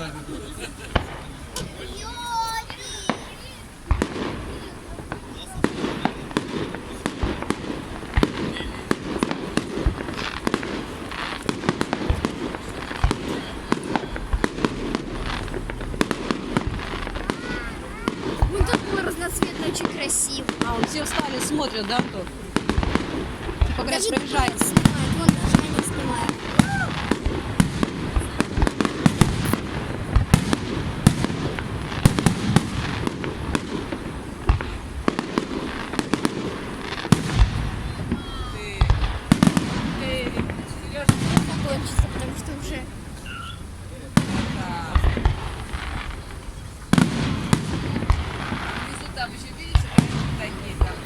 Ну тут было разноцветно, очень красиво. А, вот все встали, смотрят, да, кто? Как раз Даже проезжает. снимает, вон даже они снимают. Закончится, потому что уже Внизу там еще видите, такие там.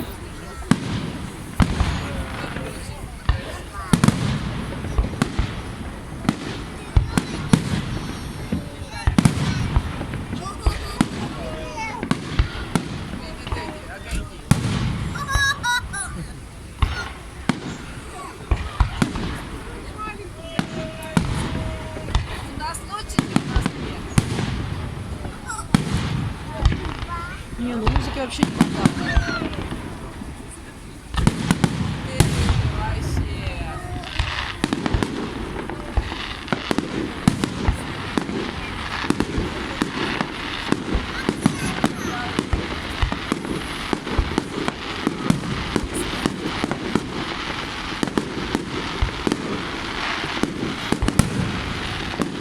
У нас ночью, у нас нет. Не, ну музыки вообще не хватает. Вообще.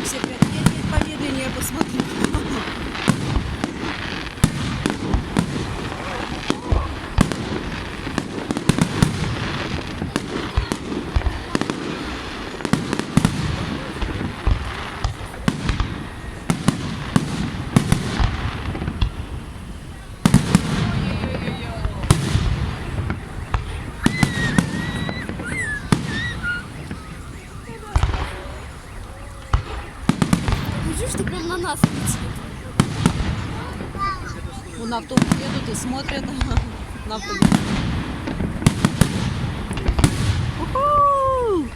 Все поведение посмотрели. вижу, что прям на нас летит. Вон автобус едут и смотрят на автобус. Уху!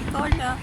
Прикольно.